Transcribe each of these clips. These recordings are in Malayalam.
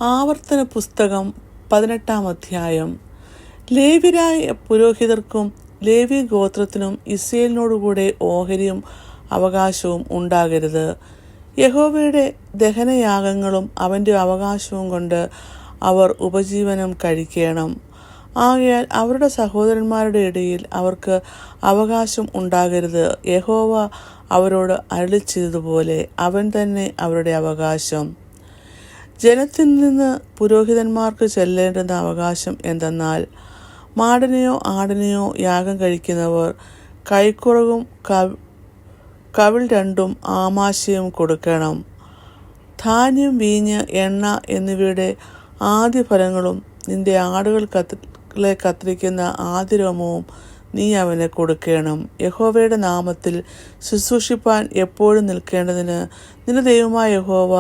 ആവർത്തന പുസ്തകം 18 അധ്യായം. ലേവ്യരായ പുരോഹിതർക്കും ലേവ്യ ഗോത്രത്തിനും ഇസ്രായേലിനോടുകൂടെ ഓഹരിയും അവകാശവും ഉണ്ടാകരുത്. യഹോവയുടെ ദഹനയാഗങ്ങളും അവൻ്റെ അവകാശവും കൊണ്ട് അവർ ഉപജീവനം കഴിക്കണം. ആകയാൽ അവരുടെ സഹോദരന്മാരുടെ ഇടയിൽ അവർക്ക് അവകാശം ഉണ്ടാകരുത്. യഹോവ അവരോട് അരുളിച്ചതുപോലെ അവൻ തന്നെ അവരുടെ അവകാശം. ജനത്തിൽ നിന്ന് പുരോഹിതന്മാർക്ക് ചെല്ലേണ്ടുന്ന അവകാശം എന്തെന്നാൽ, മാടിനെയോ ആടിനെയോ യാഗം കഴിക്കുന്നവർ കൈക്കുറകും കവിൾ രണ്ടും ആമാശയവും കൊടുക്കണം. ധാന്യം, വീഞ്ഞ്, എണ്ണ എന്നിവയുടെ ആദ്യഫലങ്ങളും നിന്റെ ആടുകളെ കത്തിരിക്കുന്ന ആദ്യരോമവും നീ അവന് കൊടുക്കണം. യഹോവയുടെ നാമത്തിൽ ശുശ്രൂഷിപ്പാൻ എപ്പോഴും നിൽക്കേണ്ടതിന് നിന്റെ ദൈവമായ യഹോവ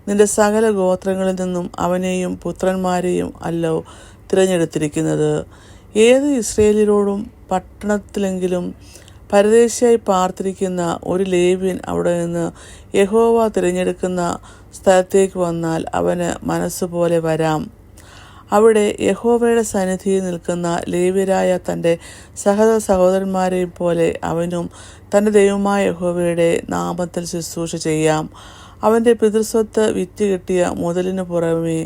നിന്റെ സകല ഗോത്രങ്ങളിൽ നിന്നും അവനെയും പുത്രന്മാരെയും അല്ലോ തിരഞ്ഞെടുത്തിരിക്കുന്നത്. ഏത് ഇസ്രായേലിയരോടും പട്ടണത്തിലെങ്കിലും പരദേശിയായി പാർത്തിരിക്കുന്ന ഒരു ലേവ്യൻ അവിടെ നിന്ന് യഹോവ തിരഞ്ഞെടുക്കുന്ന സ്ഥലത്തേക്ക് വന്നാൽ അവന് മനസ്സുപോലെ വരാം. അവിടെ യഹോവയുടെ സന്നിധിയിൽ നിൽക്കുന്ന ലേവ്യരായ തൻ്റെ സഹോദരന്മാരെയും പോലെ അവനും തൻ്റെ ദൈവമായ യഹോവയുടെ നാമത്തിൽ ശുശ്രൂഷ ചെയ്യാം. അവൻ്റെ പിതൃസ്വത്ത് വിറ്റ് കിട്ടിയ മുതലിനു പുറമേ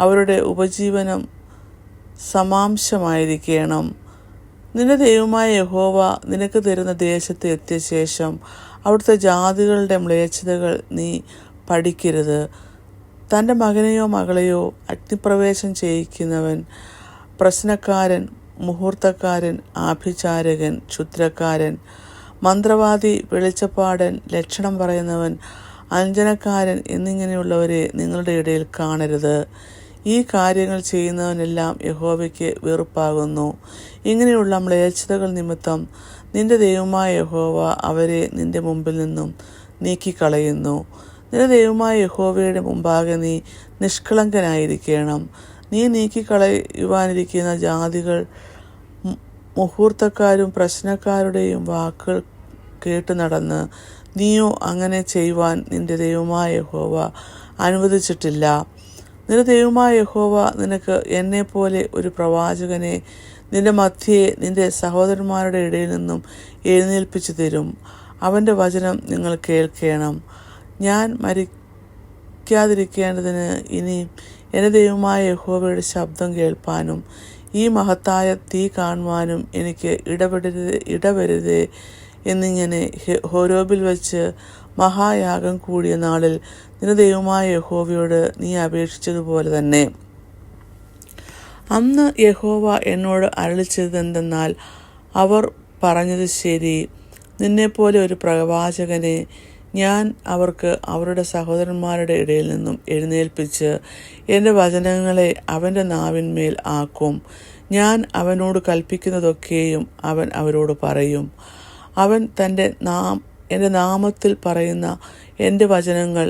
അവരുടെ ഉപജീവനം സമാംശമായിരിക്കണം. നിന്റെ ദൈവമായ യഹോവ നിനക്ക് തരുന്ന ദേശത്ത് എത്തിയ ശേഷം അവിടുത്തെ ജാതികളുടെ മ്ലേച്ഛതകൾ നീ പഠിക്കരുത്. തൻ്റെ മകനെയോ മകളെയോ അഗ്നിപ്രവേശം ചെയ്യിക്കുന്നവൻ, പ്രശ്നക്കാരൻ, മുഹൂർത്തക്കാരൻ, ആഭിചാരകൻ, ക്ഷുദ്രക്കാരൻ, മന്ത്രവാദി, വെളിച്ചപ്പാടൻ, ലക്ഷണം പറയുന്നവൻ, അഞ്ജനക്കാരൻ എന്നിങ്ങനെയുള്ളവരെ നിങ്ങളുടെ ഇടയിൽ കാണരുത്. ഈ കാര്യങ്ങൾ ചെയ്യുന്നവനെല്ലാം യഹോവയ്ക്ക് വെറുപ്പാകുന്നു. ഇങ്ങനെയുള്ള മ്ലേച്ഛതകൾ നിമിത്തം നിന്റെ ദൈവമായ യഹോവ അവരെ നിന്റെ മുമ്പിൽ നിന്നും നീക്കിക്കളയുന്നു. നിന്റെ ദൈവമായ യഹോവയുടെ മുമ്പാകെ നീ നിഷ്കളങ്കനായിരിക്കണം. നീ നീക്കിക്കളയുവാനിരിക്കുന്ന ജാതികൾ മുഹൂർത്തക്കാരും പ്രശ്നക്കാരുടെയും വാക്കുകൾ കേട്ടു നടന്ന് നീയോ അങ്ങനെ ചെയ്യുവാൻ നിന്റെ ദൈവമായ യഹോവ അനുവദിച്ചിട്ടില്ല. നിന്റെ ദൈവമായ യഹോവ നിനക്ക് എന്നെപ്പോലെ ഒരു പ്രവാചകനെ നിന്റെ മധ്യേ നിന്റെ സഹോദരന്മാരുടെ ഇടയിൽ നിന്നും എഴുന്നേൽപ്പിച്ചു തരും. അവൻ്റെ വചനം നിങ്ങൾ കേൾക്കണം. ഞാൻ മരിക്കാതിരിക്കേണ്ടതിന് ഇനി എൻ്റെ ദൈവമായ യഹോവയുടെ ശബ്ദം കേൾപ്പാനും ഈ മഹത്തായ തീ കാണുവാനും എനിക്ക് ഇടവരുതേ എന്നിങ്ങനെ ഹോരോബിൽ വെച്ച് മഹായാഗം കൂടിയ നാളിൽ നിന്റെ ദൈവമായ യഹോവയോട് നീ അപേക്ഷിച്ചതുപോലെ തന്നെ. അന്ന് യഹോവ എന്നോട് അരുളിച്ചതെന്തെന്നാൽ, അവർ പറഞ്ഞത് ശരി, നിന്നെപ്പോലെ ഒരു പ്രവാചകനെ ഞാൻ അവർക്ക് അവരുടെ സഹോദരന്മാരുടെ ഇടയിൽ നിന്നും എഴുന്നേൽപ്പിച്ച് എൻ്റെ വചനങ്ങളെ അവൻ്റെ നാവിന്മേൽ ആക്കും. ഞാൻ അവനോട് കൽപ്പിക്കുന്നതൊക്കെയും അവൻ അവരോട് പറയും. അവൻ എൻ്റെ നാമത്തിൽ പറയുന്ന എൻ്റെ വചനങ്ങൾ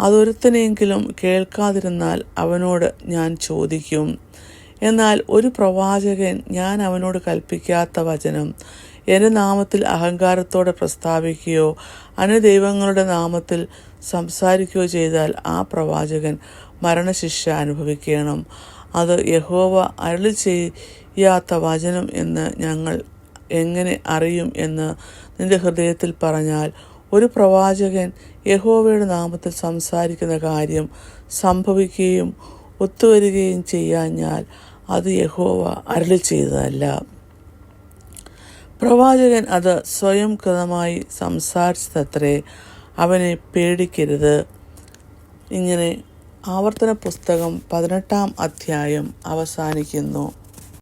അതൊരുത്തനെങ്കിലും കേൾക്കാതിരുന്നാൽ അവനോട് ഞാൻ ചോദിക്കും. എന്നാൽ ഒരു പ്രവാചകൻ ഞാൻ അവനോട് കൽപ്പിക്കാത്ത വചനം എൻ്റെ നാമത്തിൽ അഹങ്കാരത്തോടെ പ്രസ്താവിക്കുകയോ അന്യദൈവങ്ങളുടെ നാമത്തിൽ സംസാരിക്കുകയോ ചെയ്താൽ ആ പ്രവാചകൻ മരണശിക്ഷ അനുഭവിക്കണം. അത് യഹോവ അരുളി ചെയ്യാത്ത വചനം എന്ന് ഞങ്ങൾ എങ്ങനെ അറിയും എന്ന് നിന്റെ ഹൃദയത്തിൽ പറഞ്ഞാൽ, ഒരു പ്രവാചകൻ യഹോവയുടെ നാമത്തിൽ സംസാരിക്കുന്ന കാര്യം സംഭവിക്കുകയും ഒത്തുവരികയും ചെയ്യാഞ്ഞാൽ അത് യഹോവ അരുളി ചെയ്തതല്ല. പ്രവാചകൻ അത് സ്വയം കൃതമായി സംസാരിച്ചതത്രേ. അവനെ പേടിക്കരുത്. ഇങ്ങനെ ആവർത്തന പുസ്തകം 18 അധ്യായം അവസാനിക്കുന്നു.